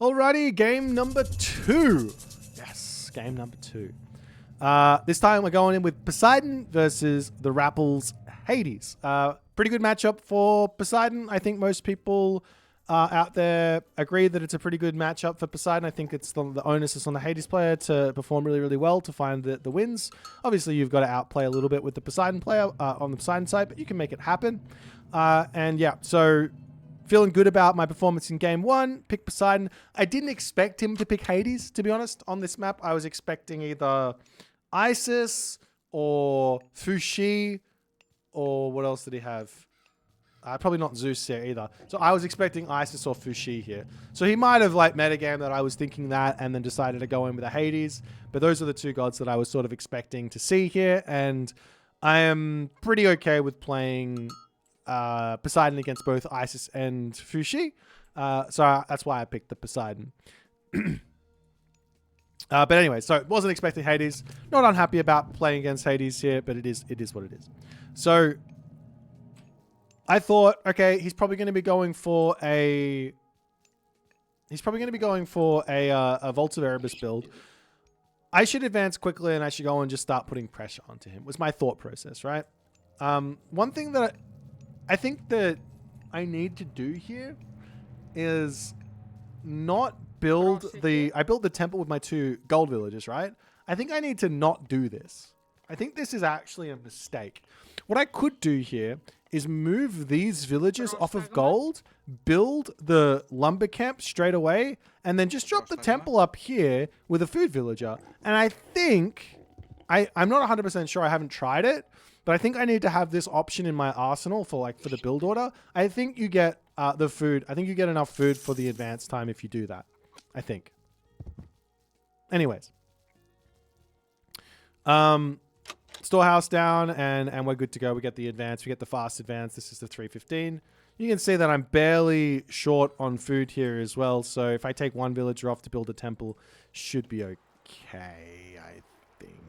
Alrighty, game number 2. Yes, game number 2. This time we're going in with Poseidon versus the Rapples Hades. Pretty good matchup for Poseidon. I think most people out there agree that it's a pretty good matchup for Poseidon. I think it's the onus is on the Hades player to perform really, really well to find the wins. Obviously, you've got to outplay a little bit with the Poseidon player on the Poseidon side, but you can make it happen. And yeah, so feeling good about my performance in game 1. Pick Poseidon. I didn't expect him to pick Hades, to be honest, on this map. I was expecting either Isis or Fushi, or what else did he have? Probably not Zeus here either. So I was expecting Isis or Fushi here. So he might have like metagame that I was thinking that and then decided to go in with a Hades. But those are the two gods that I was sort of expecting to see here. And I am pretty okay with playing Poseidon against both Isis and Fushi. So that's why I picked the Poseidon. But anyway, so wasn't expecting Hades. Not unhappy about playing against Hades here, but it is what it is. So I thought, okay, he's probably going to be going for a Volta Erebus build. I should advance quickly and I should go and just start putting pressure onto him. Was my thought process, right? One thing that I think that I need to do here is not build I built the temple with my 2 gold villagers, right? I think I need to not do this. I think this is actually a mistake. What I could do here is move these villagers off of gold, build the lumber camp straight away, and then just drop the temple up here with a food villager. And I think, I'm not 100% sure, I haven't tried it, but I think I need to have this option in my arsenal for the build order. I think you get the food. I think you get enough food for the advance time if you do that. I think. Anyways. Storehouse down and we're good to go. We get the advance. We get the fast advance. This is the 315. You can see that I'm barely short on food here as well. So if I take 1 villager off to build a temple, should be okay. I think.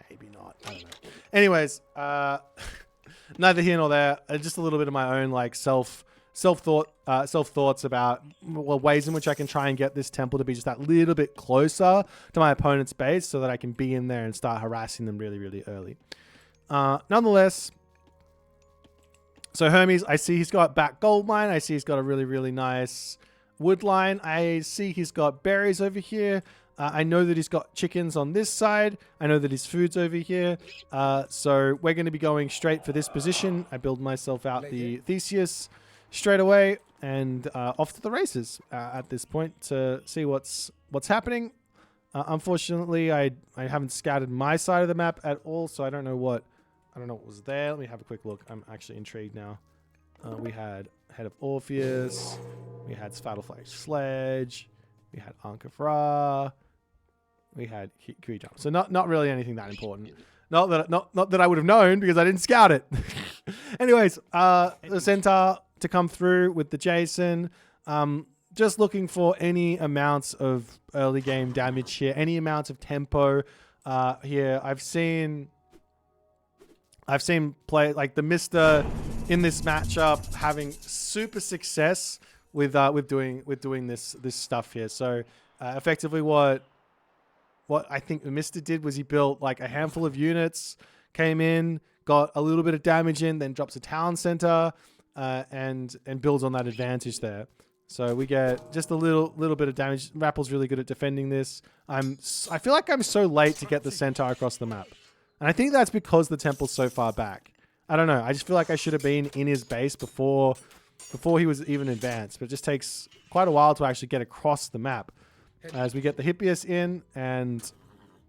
Maybe not. I don't know. Anyways, neither here nor there. Just a little bit of my own like self thoughts about ways in which I can try and get this temple to be just that little bit closer to my opponent's base so that I can be in there and start harassing them really, really early. Nonetheless, so Hermes, I see he's got back gold mine. I see he's got a really, really nice wood line. I see he's got berries over here. I know that he's got chickens on this side. I know that his food's over here. So we're going to be going straight for this position. I build myself out the Theseus straight away and off to the races at this point to see what's happening. Unfortunately, I haven't scouted my side of the map at all, so I don't know what was there. Let me have a quick look. I'm actually intrigued now. We had Head of Orpheus. We had Fatal Sledge. We had Ankh of Ra. We had Kijam. So not really anything that important. Not that I would have known because I didn't scout it. Anyways, the Centaur to come through with the Jason. Just looking for any amounts of early game damage here, any amounts of tempo here. I've seen play like the Mister in this matchup having super success with doing this stuff here. So effectively what I think the Mister did was he built like a handful of units, came in, got a little bit of damage in, then drops a town center. And builds on that advantage there. So we get just a little bit of damage. Rapple's really good at defending this. I feel like I'm so late to get the Centaur across the map. And I think that's because the temple's so far back. I don't know. I just feel like I should have been in his base before he was even advanced. But it just takes quite a while to actually get across the map. As we get the Hippias in, and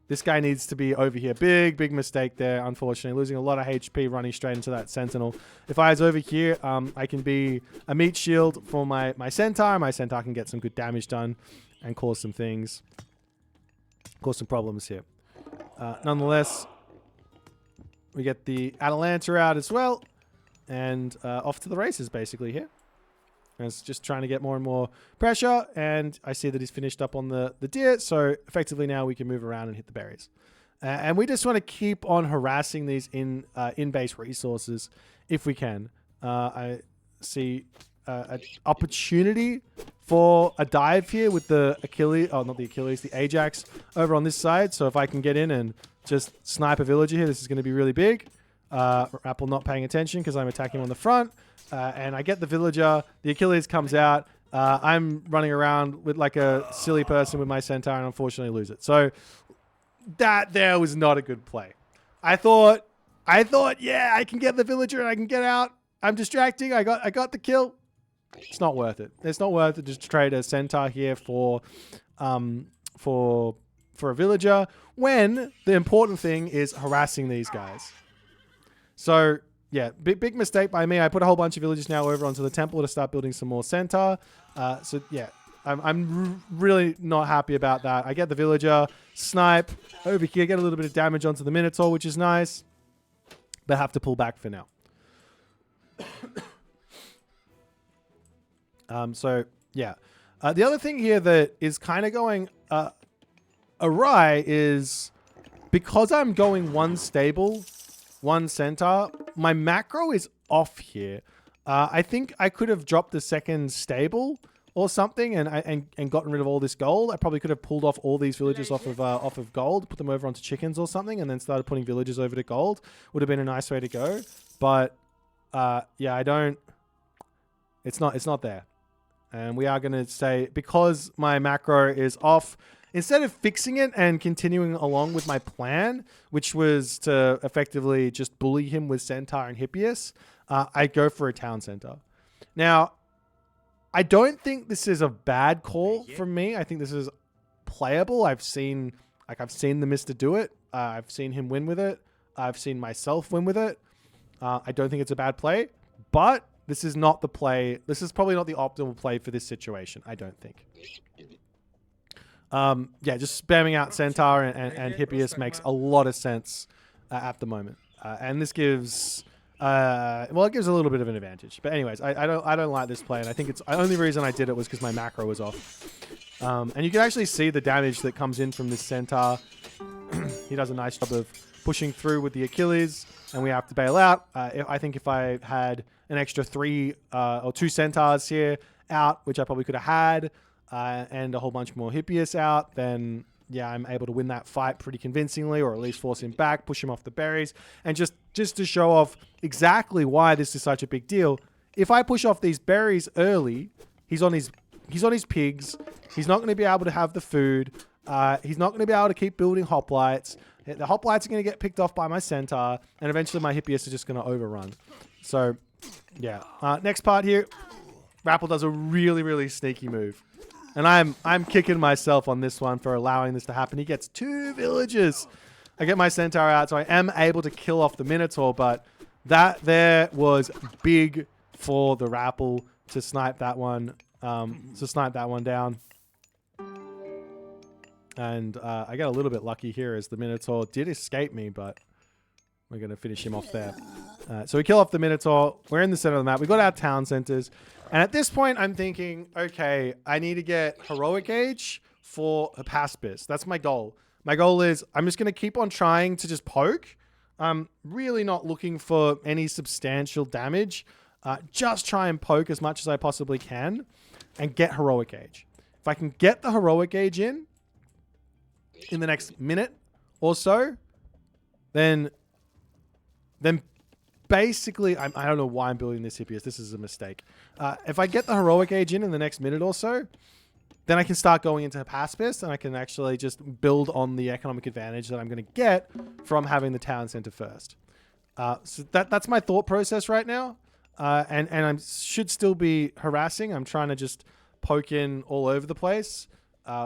this guy needs to be over here. Big mistake there, unfortunately. Losing a lot of HP running straight into that Sentinel. If I was over here, I can be a meat shield for my Centaur. My Centaur can get some good damage done and cause some things. Cause some problems here. Nonetheless, we get the Atalanta out as well. And off to the races, basically, here. And it's just trying to get more and more pressure. And I see that he's finished up on the deer. So effectively now we can move around and hit the berries. And we just want to keep on harassing these in-base resources if we can. I see a opportunity for a dive here with the Achilles. Oh, not the Achilles, the Ajax over on this side. So if I can get in and just snipe a villager here, this is going to be really big. Apple not paying attention because I'm attacking on the front. And I get the villager. The Achilles comes out. I'm running around with like a silly person with my centaur and unfortunately lose it. So that there was not a good play. I thought, yeah, I can get the villager and I can get out. I'm distracting. I got the kill. It's not worth it. It's not worth it just to trade a centaur here for a villager when the important thing is harassing these guys. So yeah, big mistake by me. I put a whole bunch of villagers now over onto the temple to start building some more centaur. So yeah, I'm really not happy about that. I get the villager, snipe over here, get a little bit of damage onto the Minotaur, which is nice, but have to pull back for now. So yeah, the other thing here that is kind of going awry is because I'm going one stable, one centaur, my macro is off here. I think I could have dropped the second stable or something and gotten rid of all this gold. I probably could have pulled off all these villagers off of gold, put them over onto chickens or something, and then started putting villagers over to gold. Would have been a nice way to go. But yeah, I don't. It's not there. And we are going to say, because my macro is off, instead of fixing it and continuing along with my plan, which was to effectively just bully him with Centaur and Hippias, I go for a town center. Now, I don't think this is a bad call from me. I think this is playable. I've seen the Mister do it. I've seen him win with it. I've seen myself win with it. I don't think it's a bad play, but this is not the play. This is probably not the optimal play for this situation, I don't think. Yeah, just spamming out Centaur and Hippias makes a lot of sense at the moment. And this gives, well, it gives a little bit of an advantage. But anyways, I don't like this play, and I think it's the only reason I did it was because my macro was off. And you can actually see the damage that comes in from this Centaur. He does a nice job of pushing through with the Achilles, and we have to bail out. I think if I had an extra 3 or 2 Centaurs here out, which I probably could have had, and a whole bunch more Hippias out, then yeah, I'm able to win that fight pretty convincingly, or at least force him back, push him off the berries, and just to show off exactly why this is such a big deal. If I push off these berries early, he's on his pigs. He's not going to be able to have the food. He's not going to be able to keep building hoplites. The hoplites are going to get picked off by my centaur, and eventually my Hippias are just going to overrun. So yeah, next part here, Rapple does a really, really sneaky move. And I'm kicking myself on this one for allowing this to happen. He gets 2 villages. I get my centaur out, so I am able to kill off the Minotaur, but that there was big for the Rapple to snipe that one, down. And I got a little bit lucky here as the Minotaur did escape me, but we're going to finish him off there. So we kill off the Minotaur. We're in the center of the map. We got our town centers. And at this point, I'm thinking, okay, I need to get Heroic Age for Hapaspis. That's my goal. My goal is I'm just going to keep on trying to just poke. I'm really not looking for any substantial damage. Just try and poke as much as I possibly can and get Heroic Age. If I can get the Heroic Age in the next minute or so, then basically, I don't know why I'm building this Hippias. This is a mistake. If I get the Heroic Age in the next minute or so, then I can start going into Hapaspis, and I can actually just build on the economic advantage that I'm going to get from having the town center first. So that's my thought process right now. And I should still be harassing. I'm trying to just poke in all over the place.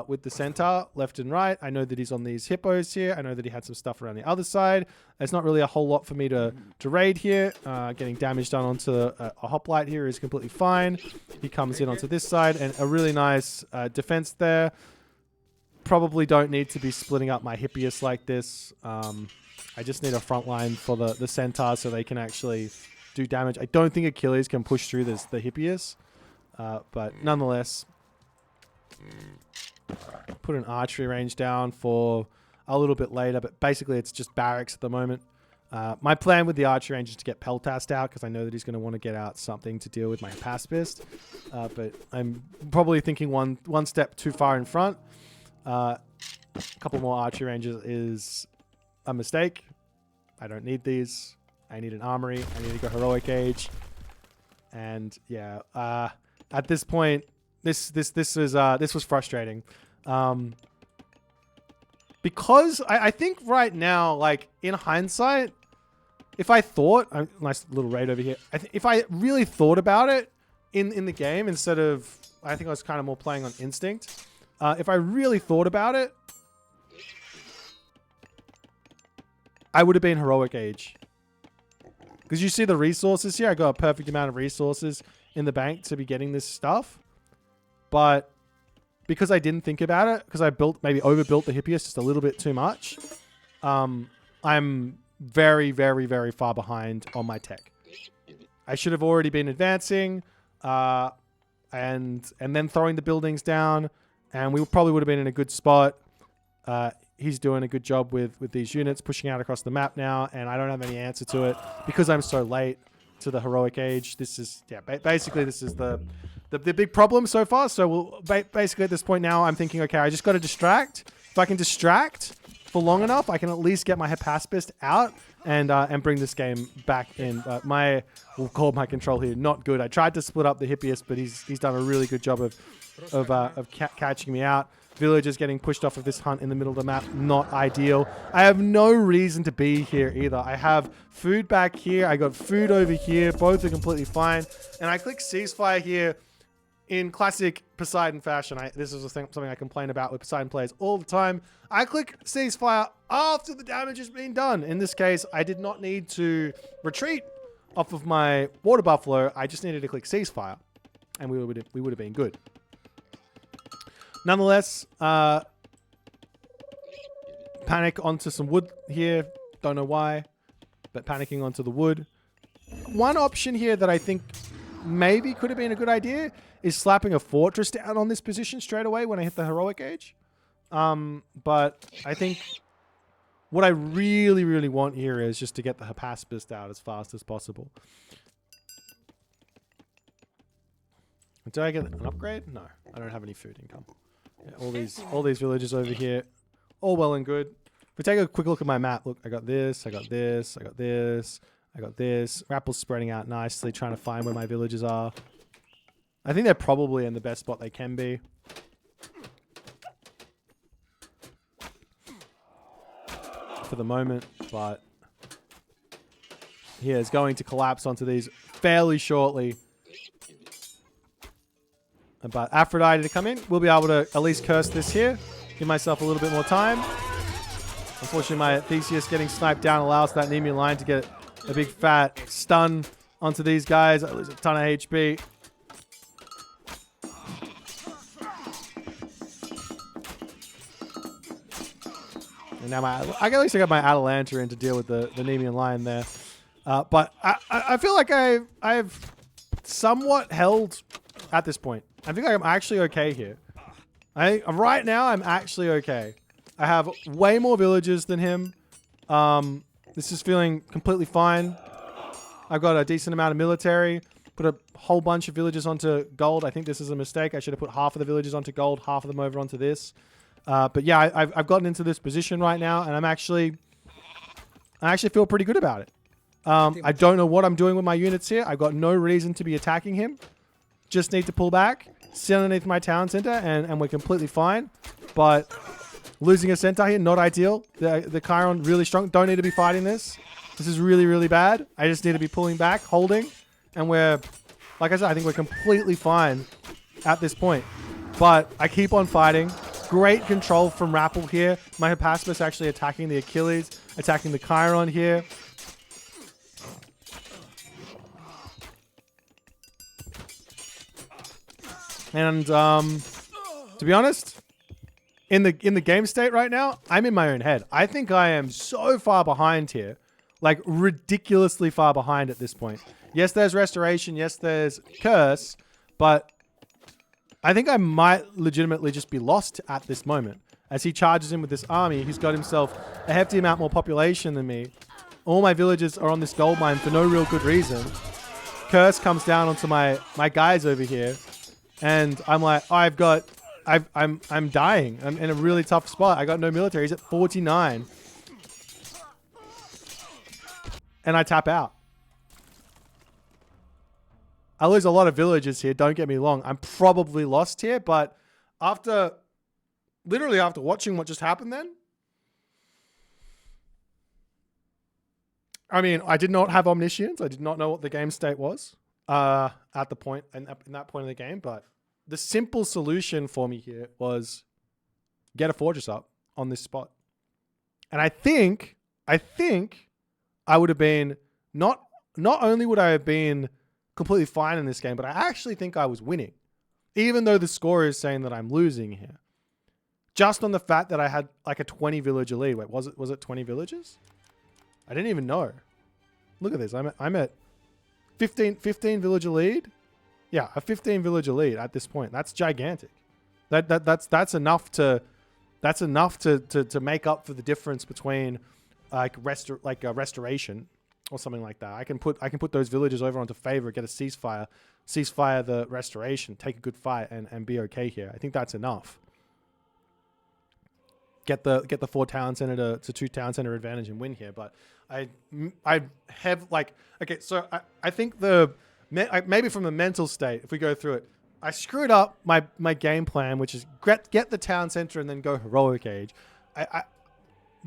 With the centaur left and right. I know that he's on these hippos here. I know that he had some stuff around the other side. There's not really a whole lot for me to raid here. Getting damage done onto a hoplite here is completely fine. He comes in onto this side, and a really nice defense there. Probably don't need to be splitting up my Hippias like this. I just need a front line for the centaur so they can actually do damage. I don't think Achilles can push through the Hippias, but nonetheless, put an archery range down for a little bit later, but basically it's just barracks at the moment. My plan with the archer range is to get Peltast out because I know that he's going to want to get out something to deal with my pacifist. But I'm probably thinking one step too far in front. A couple more archer ranges is a mistake. I don't need these. I need an armory. I need to go heroic age. And yeah, at this point, this was frustrating. Because I think right now, like in hindsight, if I thought, nice little raid over here. If I really thought about it in the game instead of, I think I was kind of more playing on instinct. If I really thought about it, I would have been heroic age. Because you see the resources here. I got a perfect amount of resources in the bank to be getting this stuff. But because I didn't think about it, because I maybe overbuilt the Hippias just a little bit too much, I'm very, very, very far behind on my tech. I should have already been advancing and then throwing the buildings down, and we probably would have been in a good spot. He's doing a good job with these units, pushing out across the map now, and I don't have any answer to it because I'm so late to the heroic age. This is, yeah, basically this is the big problem so far. So basically at this point now, I'm thinking, okay, I just got to distract. If I can distract for long enough, I can at least get my pacifist out and bring this game back in. We'll call my control here not good. I tried to split up the Hippias, but he's done a really good job of catching me out. Villagers getting pushed off of this hunt in the middle of the map, not ideal. I have no reason to be here either. I have food back here. I got food over here. Both are completely fine. And I click ceasefire here in classic Poseidon fashion. This is something I complain about with Poseidon players all the time. I click ceasefire after the damage has been done. In this case, I did not need to retreat off of my water buffalo. I just needed to click ceasefire, and we would have been good. Nonetheless, panic onto some wood here. Don't know why, but panicking onto the wood. One option here that I think maybe could have been a good idea is slapping a fortress down on this position straight away when I hit the heroic age. But I think what I really, really want here is just to get the pacifist out as fast as possible. Did I get an upgrade? No, I don't have any food income. Yeah, all these villages over here, all well and good. If we take a quick look at my map, look, I got this, I got this, I got this, I got this. Rappel's spreading out nicely, trying to find where my villages are. I think they're probably in the best spot they can be. For the moment, but he is going to collapse onto these fairly shortly. But Aphrodite to come in, we'll be able to at least curse this here. Give myself a little bit more time. Unfortunately, my Theseus getting sniped down allows that Nemean line to get a big fat stun onto these guys. I lose a ton of HP. And now at least I got my Atalanta in to deal with the Nemean line there. But I feel like I've somewhat held at this point. I think I'm actually okay here. Right now, I'm actually okay. I have way more villagers than him. This is feeling completely fine. I've got a decent amount of military. Put a whole bunch of villagers onto gold. I think this is a mistake. I should have put half of the villagers onto gold, half of them over onto this. But yeah, I've gotten into this position right now, and I actually feel pretty good about it. I don't know what I'm doing with my units here. I've got no reason to be attacking him. Just need to pull back, sit underneath my town center, and we're completely fine. But losing a centaur here, not ideal. The Chiron really strong. Don't need to be fighting this. This is really, really bad. I just need to be pulling back, holding, and we're, like I said, I think we're completely fine at this point. But I keep on fighting. Great control from Rappel here. My pacifist actually attacking the Achilles, attacking the Chiron here. And to be honest, in the game state right now, I'm in my own head. I think I am so far behind here, like ridiculously far behind at this point. Yes, there's restoration. Yes, there's curse, but I think I might legitimately just be lost at this moment. As he charges in with this army, he's got himself a hefty amount more population than me. All my villagers are on this gold mine for no real good reason. Curse comes down onto my guys over here, and I'm like, I'm dying. I'm in a really tough spot. I got no military. He's at 49, and I tap out. I lose a lot of villagers here. Don't get me wrong. I'm probably lost here, but literally after watching what just happened, then. I mean, I did not have omniscience. I did not know what the game state was at the point in that point of the game. But the simple solution for me here was get a fortress up on this spot. And I think I would have been not only would I have been completely fine in this game, but I actually think I was winning, even though the score is saying that I'm losing here. Just on the fact that I had like a 20 villager lead. Wait, was it 20 villagers? I didn't even know. Look at this. I'm at 15 villager lead. Yeah, a 15 villager lead at this point. That's gigantic. That's enough to make up for the difference between like restoration or something like that. I can put those villagers over onto favor, get a ceasefire the restoration, take a good fight, and be okay here. I think that's enough. Get the 4 town center to 2 town center advantage and win here. But I have like, okay, so I think maybe from the mental state, if we go through it, I screwed up my game plan, which is get the town center and then go heroic age.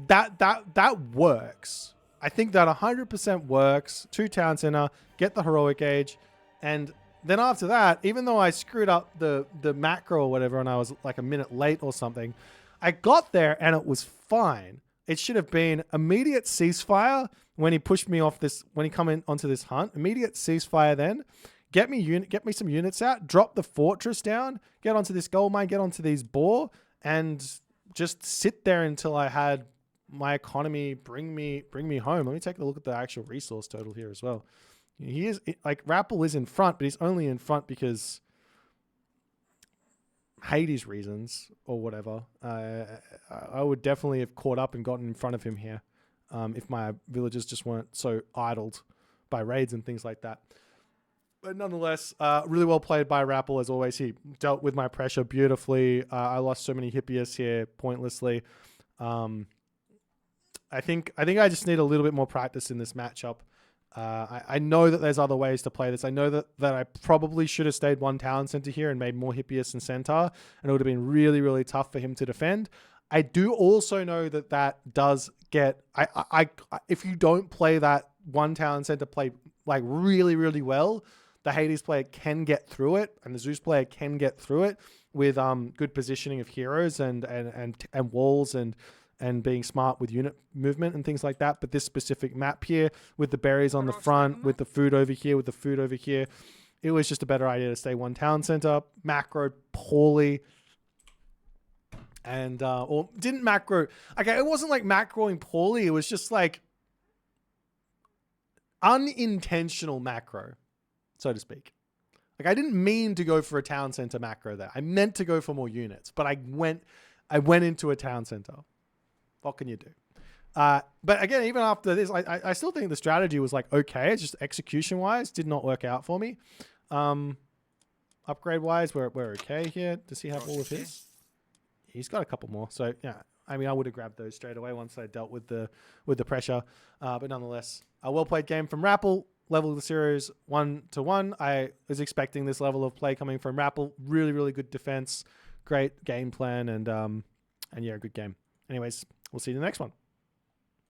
That works. I think that 100% works. 2 town center, get the heroic age, and then after that, even though I screwed up the macro or whatever, and I was like a minute late or something, I got there and it was fine. It should have been immediate ceasefire when he pushed me off this, when he come in onto this hunt. Immediate ceasefire then. Get me some units out, drop the fortress down, get onto this gold mine, get onto these boar, and just sit there until I had my economy bring me home. Let me take a look at the actual resource total here as well. He is like, Rappel is in front, but he's only in front because Hades reasons or whatever. I would definitely have caught up and gotten in front of him here if my villagers just weren't so idled by raids and things like that. But nonetheless, really well played by Rappel as always. He dealt with my pressure beautifully. I lost so many Hippias here pointlessly. I think I just need a little bit more practice in this matchup. I know that there's other ways to play this. I know that I probably should have stayed 1 town center here and made more Hippias and Centaur, and it would have been really, really tough for him to defend. I do also know that does get... if you don't play that 1 town center play like really, really well, the Hades player can get through it, and the Zeus player can get through it with good positioning of heroes and walls and being smart with unit movement and things like that. But this specific map here, with the berries on the front, with the food over here, it was just a better idea to stay 1 town center. Macroed poorly. And, or didn't macro... Okay, it wasn't like macroing poorly. It was just like unintentional macro, so to speak. Like, I didn't mean to go for a town center macro there. I meant to go for more units, but I went into a town center. What can you do? But again, even after this, I still think the strategy was like, okay. It's just execution wise, did not work out for me. Upgrade wise, we're okay here. Does he have all of his? He's got a couple more. So yeah, I mean, I would have grabbed those straight away once I dealt with the pressure. But nonetheless, a well played game from Rappel. Level of the series 1-1. I was expecting this level of play coming from Rappel. Really, really good defense, great game plan, and yeah, good game. Anyways, we'll see you in the next one.